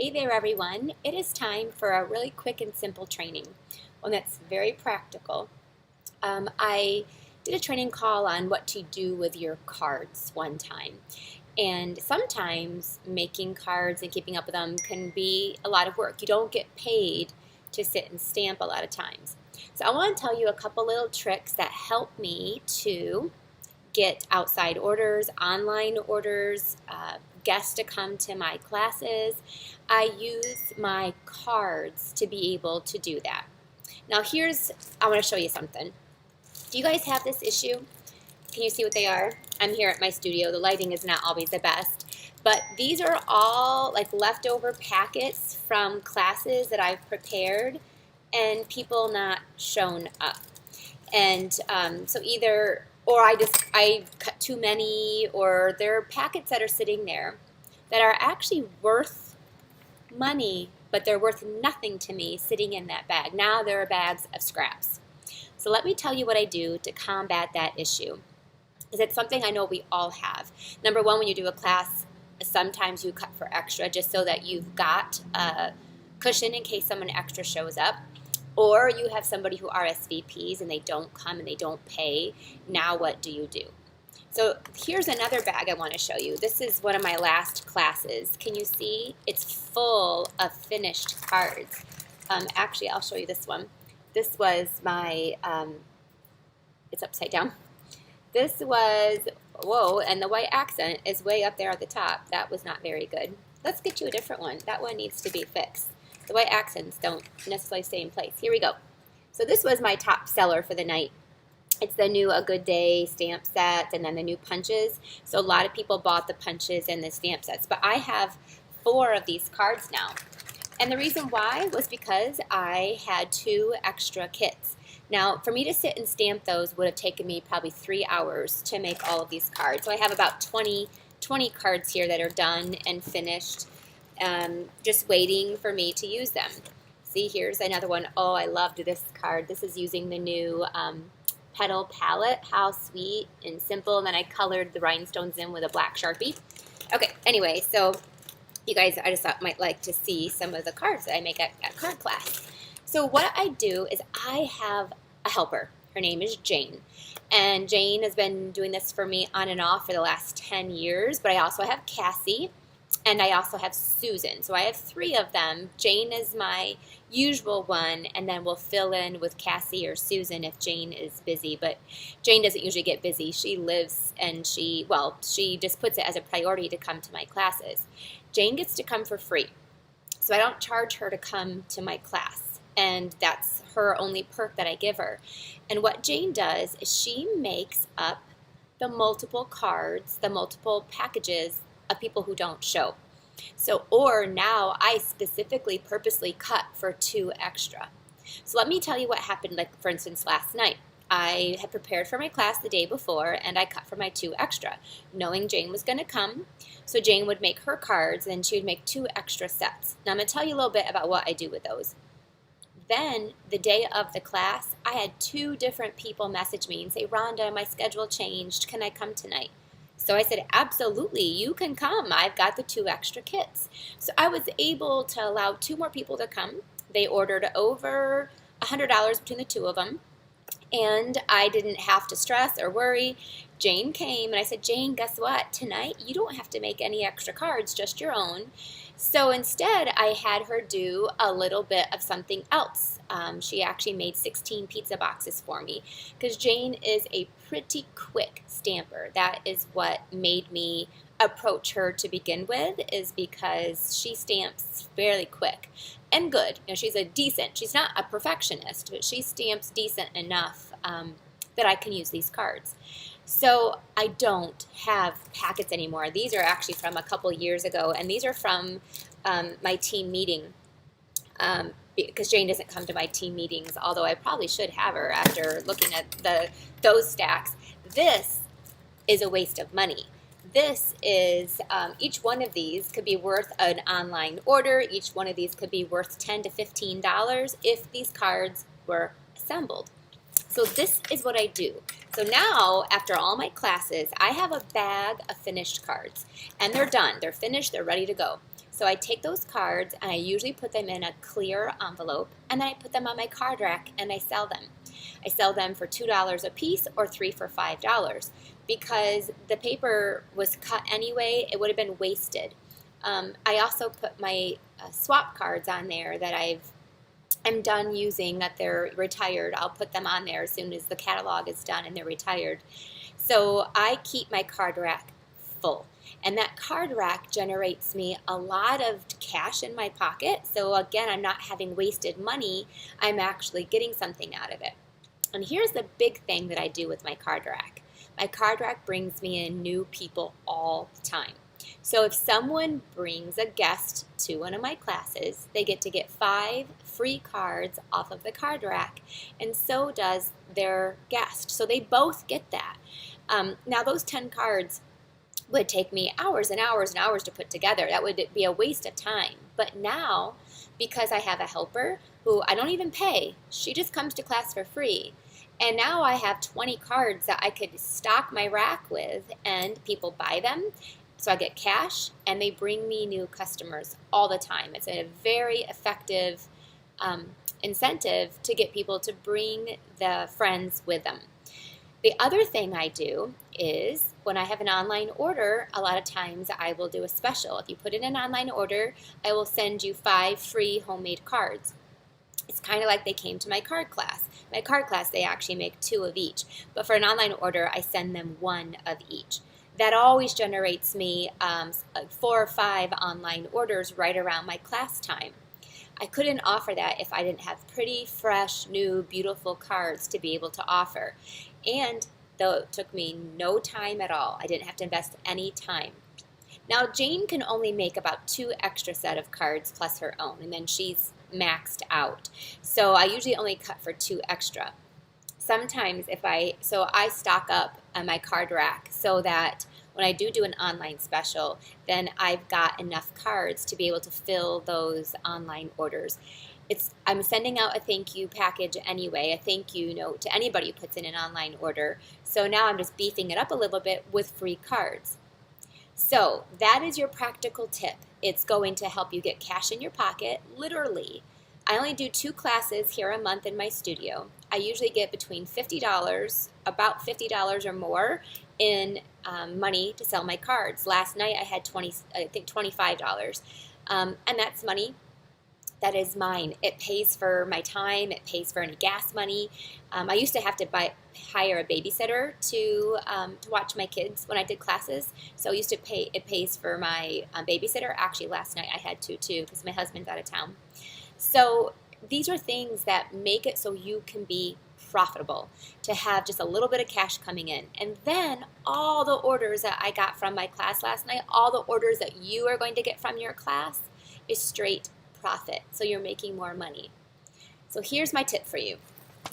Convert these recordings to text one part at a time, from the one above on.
Hey there everyone, it is time for a really quick and simple training, one that's very practical. I did a training call on what to do with your cards one time, and sometimes making cards and keeping up with them can be a lot of work. You don't get paid to sit and stamp a lot of times. So I want to tell you a couple little tricks that help me to get outside orders, online orders, guests to come to my classes. I use my cards to be able to do that. Now I want to show you something. Do you guys have this issue? Can you see what they are? I'm here at my studio. The lighting is not always the best. But these are all like leftover packets from classes that I've prepared and people not shown up. And so either, or I cut too many, or there are packets that are sitting there that are actually worth money, but they're worth nothing to me sitting in that bag. Now there are bags of scraps. So let me tell you what I do to combat that issue. Is it something I know we all have? Number one, when you do a class, sometimes you cut for extra just so that you've got a cushion in case someone extra shows up. Or you have somebody who RSVPs and they don't come and they don't pay. Now what do you do? So here's another bag I want to show you. This is one of my last classes. Can you see? It's full of finished cards. Actually, I'll show you this one. This was my, it's upside down. This was, whoa, and the white accent is way up there at the top. That was not very good. Let's get you a different one. That one needs to be fixed. The white accents don't necessarily stay in place. Here we go. So this was my top seller for the night. It's the new A Good Day stamp set and then the new punches. So a lot of people bought the punches and the stamp sets. But I have 4 of these cards now. And the reason why was because I had 2 extra kits. Now, for me to sit and stamp those would have taken me probably 3 hours to make all of these cards. So I have about 20 cards here that are done and finished, just waiting for me to use them. See, here's another one. Oh, I loved this card. This is using the new Petal palette. How sweet and simple. And then I colored the rhinestones in with a black Sharpie. Okay, anyway, so you guys, I just thought might like to see some of the cards that I make at card class. So what I do is I have a helper. Her name is Jane. And Jane has been doing this for me on and off for the last 10 years. But I also have Cassie. And I also have Susan. So I have 3 of them. Jane is my usual one, and then we'll fill in with Cassie or Susan if Jane is busy. But Jane doesn't usually get busy. She lives and she just puts it as a priority to come to my classes. Jane gets to come for free. So I don't charge her to come to my class. And that's her only perk that I give her. And what Jane does is she makes up the multiple cards, the multiple packages of people who don't show. So, or now I specifically purposely cut for 2 extra. So let me tell you what happened, like for instance last night. I had prepared for my class the day before and I cut for my 2 extra, knowing Jane was going to come. So Jane would make her cards and she would make 2 extra sets. Now I'm going to tell you a little bit about what I do with those. Then the day of the class, I had 2 different people message me and say, Rhonda, my schedule changed. Can I come tonight? So I said, absolutely, you can come. I've got the 2 extra kits. So I was able to allow 2 more people to come. They ordered over $100 between the 2 of them. And I didn't have to stress or worry. Jane came and I said, Jane, guess what? Tonight you don't have to make any extra cards, just your own. So instead I had her do a little bit of something else. She actually made 16 pizza boxes for me because Jane is a pretty quick stamper. That is what made me approach her to begin with, is because she stamps fairly quick and good. You know, she's not a perfectionist, but she stamps decent enough that I can use these cards. So I don't have packets anymore. These are actually from a couple years ago, and these are from my team meeting, because Jane doesn't come to my team meetings, although I probably should have her after looking at those stacks. This is a waste of money. This is, each one of these could be worth an online order. Each one of these could be worth $10 to $15 if these cards were assembled. So this is what I do. So now, after all my classes, I have a bag of finished cards, and they're done. They're finished. They're ready to go. So I take those cards, and I usually put them in a clear envelope, and then I put them on my card rack, and I sell them. I sell them for $2 a piece or 3 for $5 because the paper was cut anyway. It would have been wasted. I also put my swap cards on there that I'm done using, that they're retired. I'll put them on there as soon as the catalog is done and they're retired. So I keep my card rack full. And that card rack generates me a lot of cash in my pocket. So again, I'm not having wasted money. I'm actually getting something out of it. And here's the big thing that I do with my card rack. My card rack brings me in new people all the time. So if someone brings a guest to one of my classes, they get to get 5 free cards off of the card rack, and so does their guest. So they both get that. Now those 10 cards would take me hours and hours and hours to put together. That would be a waste of time. But now, because I have a helper who I don't even pay, she just comes to class for free. And now I have 20 cards that I could stock my rack with, and people buy them. So I get cash, and they bring me new customers all the time. It's a very effective incentive to get people to bring the friends with them. The other thing I do is when I have an online order, a lot of times I will do a special. If you put in an online order, I will send you 5 free homemade cards. It's kind of like they came to my card class. My card class, they actually make 2 of each. But for an online order, I send them 1 of each. That always generates me 4 or 5 online orders right around my class time. I couldn't offer that if I didn't have pretty, fresh, new, beautiful cards to be able to offer. And though it took me no time at all, I didn't have to invest any time. Now, Jane can only make about 2 extra set of cards plus her own, and then she's maxed out. So I usually only cut for 2 extra. Sometimes I stock up on my card rack so that when I do an online special, then I've got enough cards to be able to fill those online orders. I'm sending out a thank you package anyway, a thank you note to anybody who puts in an online order. So now I'm just beefing it up a little bit with free cards. So that is your practical tip. It's going to help you get cash in your pocket, literally. I only do 2 classes here a month in my studio. I usually get between $50, about $50 or more in money to sell my cards. Last night I had $25. And that's money that is mine. It pays for my time. It pays for any gas money. I used to have to hire a babysitter to watch my kids when I did classes. So I used to pay. It pays for my babysitter. Actually, last night I had to too because my husband's out of town. So these are things that make it so you can be profitable, to have just a little bit of cash coming in. And then all the orders that I got from my class last night, all the orders that you are going to get from your class is straight profit. So you're making more money. So here's my tip for you.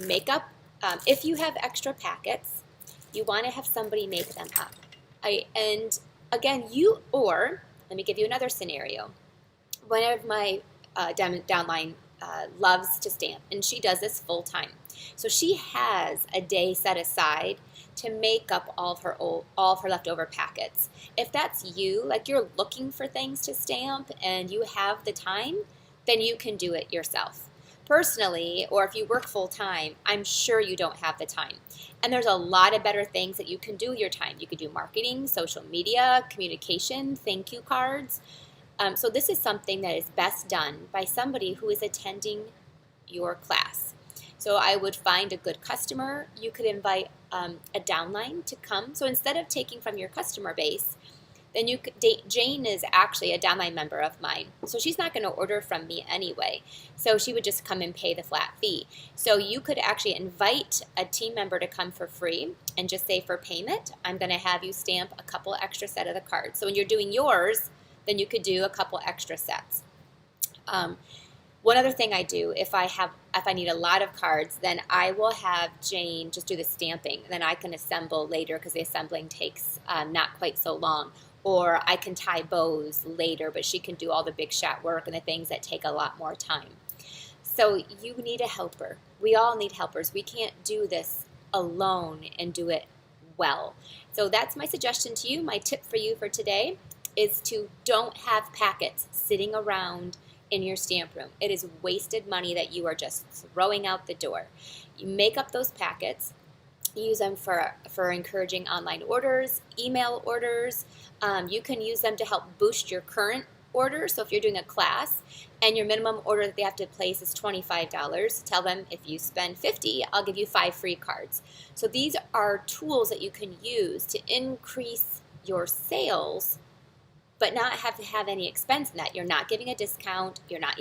Make up, if you have extra packets, you want to have somebody make them up. And again, let me give you another scenario. One of my downline loves to stamp, and she does this full time. So she has a day set aside to make up all of her leftover packets. If that's you, like you're looking for things to stamp and you have the time, then you can do it yourself. Personally, or if you work full time, I'm sure you don't have the time. And there's a lot of better things that you can do with your time. You could do marketing, social media, communication, thank you cards. So this is something that is best done by somebody who is attending your class. So I would find a good customer. You could invite a downline to come. So instead of taking from your customer base, then Jane is actually a downline member of mine. So she's not going to order from me anyway. So she would just come and pay the flat fee. So you could actually invite a team member to come for free and just say, for payment, I'm going to have you stamp a couple extra set of the cards. So when you're doing yours, then you could do a couple extra sets. One other thing I do, if I need a lot of cards, then I will have Jane just do the stamping. Then I can assemble later because the assembling takes not quite so long. Or I can tie bows later, but she can do all the big shot work and the things that take a lot more time. So you need a helper. We all need helpers. We can't do this alone and do it well. So that's my suggestion to you. My tip for you for today is to don't have packets sitting around in your stamp room. It is wasted money that you are just throwing out the door. You make up those packets. Use them for encouraging online orders, email orders. You can use them to help boost your current order. So if you're doing a class and your minimum order that they have to place is $25, tell them if you spend $50, I'll give you 5 free cards. So these are tools that you can use to increase your sales, but not have to have any expense in that. You're not giving a discount. You're not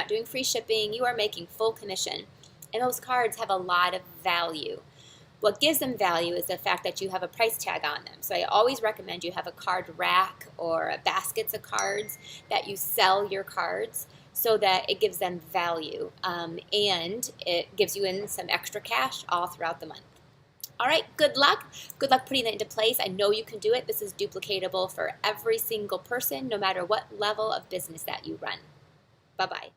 doing free shipping. You are making full commission. And those cards have a lot of value. What gives them value is the fact that you have a price tag on them. So I always recommend you have a card rack or baskets of cards that you sell your cards so that it gives them value. And it gives you in some extra cash all throughout the month. All right, good luck. Good luck putting that into place. I know you can do it. This is duplicatable for every single person, no matter what level of business that you run. Bye-bye.